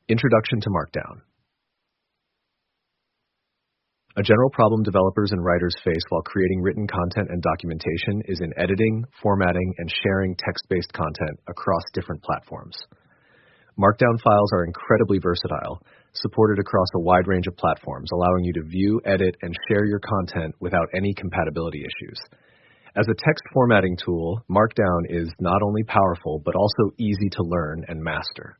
Introduction to Markdown. A general problem developers and writers face while creating written content and documentation is in editing, formatting, and sharing text-based content across different platforms. Markdown files are incredibly versatile, supported across a wide range of platforms, allowing you to view, edit, and share your content without any compatibility issues. As a text formatting tool, Markdown is not only powerful, but also easy to learn and master.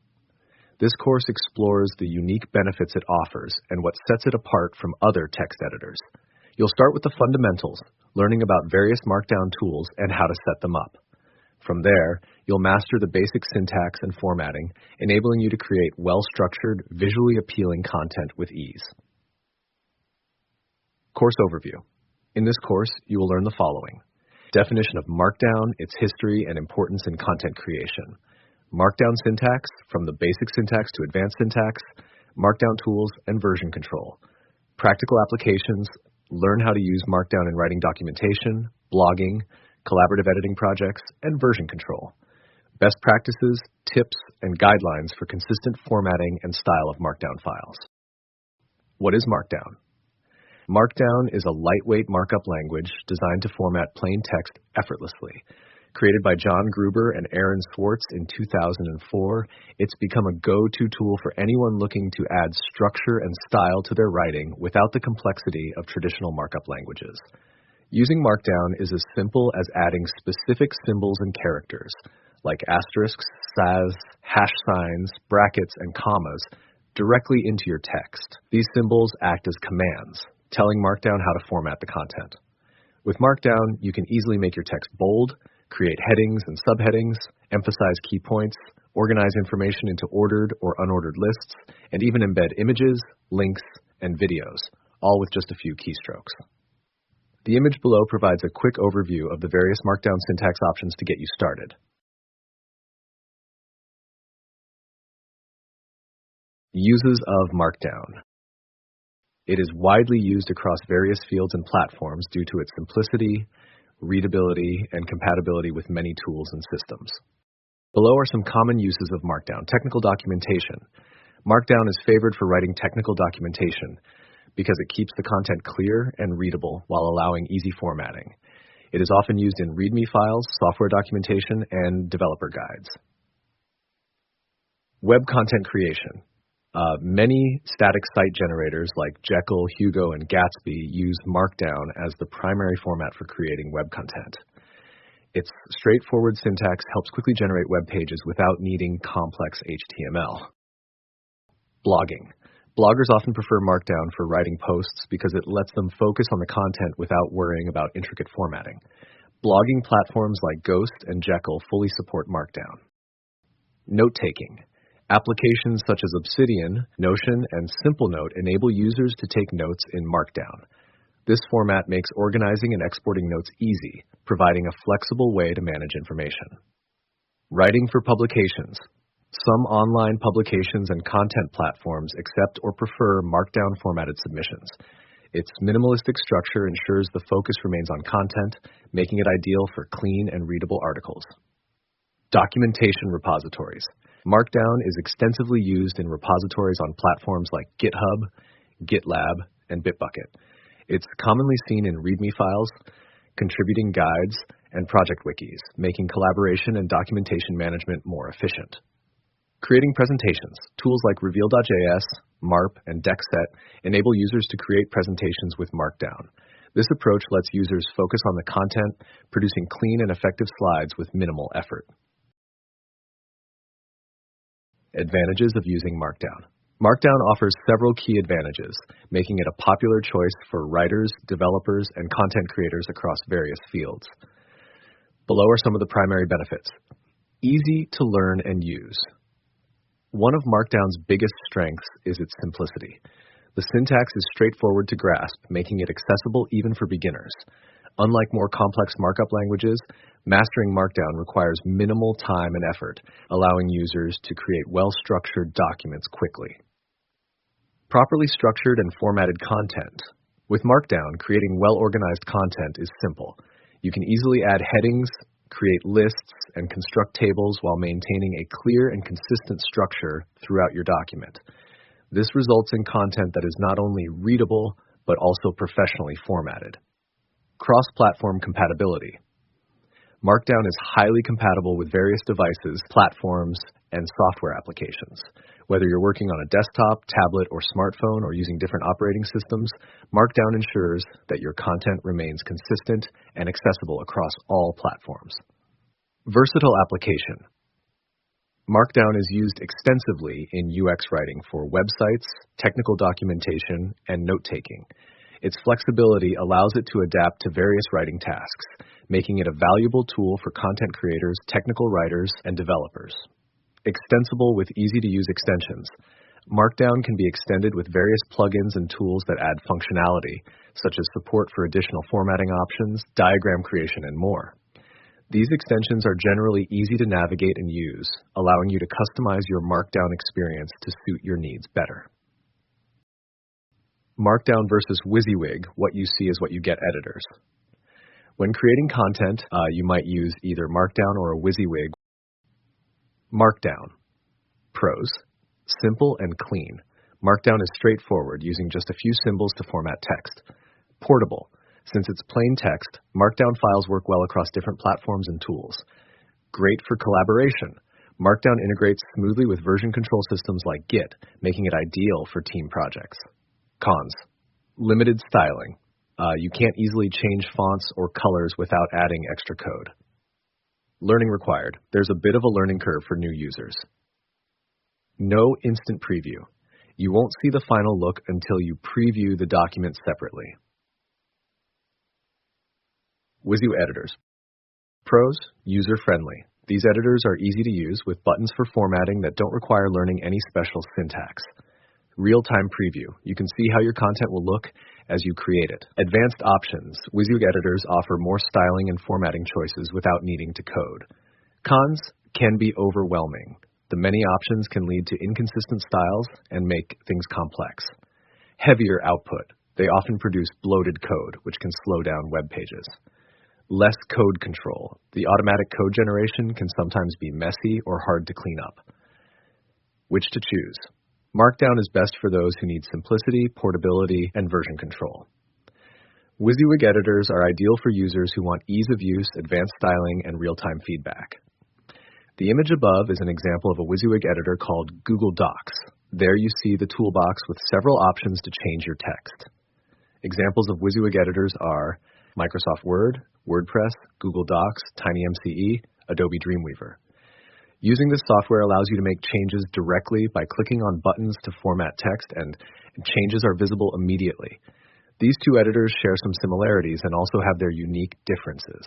This course explores the unique benefits it offers and what sets it apart from other text editors. You'll start with the fundamentals, learning about various Markdown tools and how to set them up. From there, you'll master the basic syntax and formatting, enabling you to create well-structured, visually appealing content with ease. Course overview. In this course, you will learn the following: definition of Markdown, its history and importance in content creation, Markdown syntax, from the basic syntax to advanced syntax, Markdown tools, and version control. Practical applications, learn how to use Markdown in writing documentation, blogging, collaborative editing projects, and version control. Best practices, tips, and guidelines for consistent formatting and style of Markdown files. What is Markdown? Markdown is a lightweight markup language designed to format plain text effortlessly. Created by John Gruber and Aaron Swartz in 2004, it's become a go-to tool for anyone looking to add structure and style to their writing without the complexity of traditional markup languages. Using Markdown is as simple as adding specific symbols and characters, like asterisks, SAS, hash signs, brackets, and commas, directly into your text. These symbols act as commands, telling Markdown how to format the content. With Markdown, you can easily make your text bold, create headings and subheadings, emphasize key points, organize information into ordered or unordered lists, and even embed images, links, and videos, all with just a few keystrokes. The image below provides a quick overview of the various Markdown syntax options to get you started. Uses of Markdown. It is widely used across various fields and platforms due to its simplicity, readability, and compatibility with many tools and systems. Below are some common uses of Markdown. Technical documentation. Markdown is favored for writing technical documentation because it keeps the content clear and readable while allowing easy formatting. It is often used in README files, software documentation, and developer guides. Web content creation. Many static site generators like Jekyll, Hugo, and Gatsby use Markdown as the primary format for creating web content. Its straightforward syntax helps quickly generate web pages without needing complex HTML. Blogging. Bloggers often prefer Markdown for writing posts because it lets them focus on the content without worrying about intricate formatting. Blogging platforms like Ghost and Jekyll fully support Markdown. Note-taking. Applications such as Obsidian, Notion, and SimpleNote enable users to take notes in Markdown. This format makes organizing and exporting notes easy, providing a flexible way to manage information. Writing for publications. Some online publications and content platforms accept or prefer Markdown formatted submissions. Its minimalistic structure ensures the focus remains on content, making it ideal for clean and readable articles. Documentation repositories. Markdown is extensively used in repositories on platforms like GitHub, GitLab, and Bitbucket. It's commonly seen in README files, contributing guides, and project wikis, making collaboration and documentation management more efficient. Creating presentations. Tools like Reveal.js, MARP, and DeckSet enable users to create presentations with Markdown. This approach lets users focus on the content, producing clean and effective slides with minimal effort. Advantages of using Markdown. Markdown offers several key advantages, making it a popular choice for writers, developers, and content creators across various fields. Below are some of the primary benefits. Easy to learn and use. One of Markdown's biggest strengths is its simplicity. The syntax is straightforward to grasp, making it accessible even for beginners. Unlike more complex markup languages, mastering Markdown requires minimal time and effort, allowing users to create well-structured documents quickly. Properly structured and formatted content. With Markdown, creating well-organized content is simple. You can easily add headings, create lists, and construct tables while maintaining a clear and consistent structure throughout your document. This results in content that is not only readable, but also professionally formatted. Cross-platform compatibility. Markdown is highly compatible with various devices, platforms, and software applications. Whether you're working on a desktop, tablet, or smartphone, or using different operating systems, Markdown ensures that your content remains consistent and accessible across all platforms. Versatile application. Markdown is used extensively in UX writing for websites, technical documentation, and note-taking. Its flexibility allows it to adapt to various writing tasks, making it a valuable tool for content creators, technical writers, and developers. Extensible with easy-to-use extensions. Markdown can be extended with various plugins and tools that add functionality, such as support for additional formatting options, diagram creation, and more. These extensions are generally easy to navigate and use, allowing you to customize your Markdown experience to suit your needs better. Markdown versus WYSIWYG, what you see is what you get editors. When creating content, you might use either Markdown or a WYSIWYG. Markdown. Pros. Simple and clean. Markdown is straightforward, using just a few symbols to format text. Portable. Since it's plain text, Markdown files work well across different platforms and tools. Great for collaboration. Markdown integrates smoothly with version control systems like Git, making it ideal for team projects. Cons. Limited styling. You can't easily change fonts or colors without adding extra code. Learning required. There's a bit of a learning curve for new users. No instant preview. You won't see the final look until you preview the document separately. WYSIWYG editors. Pros, user-friendly. These editors are easy to use with buttons for formatting that don't require learning any special syntax. Real-time preview. You can see how your content will look as you create it. Advanced options. WYSIWYG editors offer more styling and formatting choices without needing to code. Cons can be overwhelming. The many options can lead to inconsistent styles and make things complex. Heavier output. They often produce bloated code, which can slow down web pages. Less code control. The automatic code generation can sometimes be messy or hard to clean up. Which to choose? Markdown is best for those who need simplicity, portability, and version control. WYSIWYG editors are ideal for users who want ease of use, advanced styling, and real-time feedback. The image above is an example of a WYSIWYG editor called Google Docs. There you see the toolbox with several options to change your text. Examples of WYSIWYG editors are Microsoft Word, WordPress, Google Docs, TinyMCE, Adobe Dreamweaver. Using this software allows you to make changes directly by clicking on buttons to format text, and changes are visible immediately. These two editors share some similarities and also have their unique differences.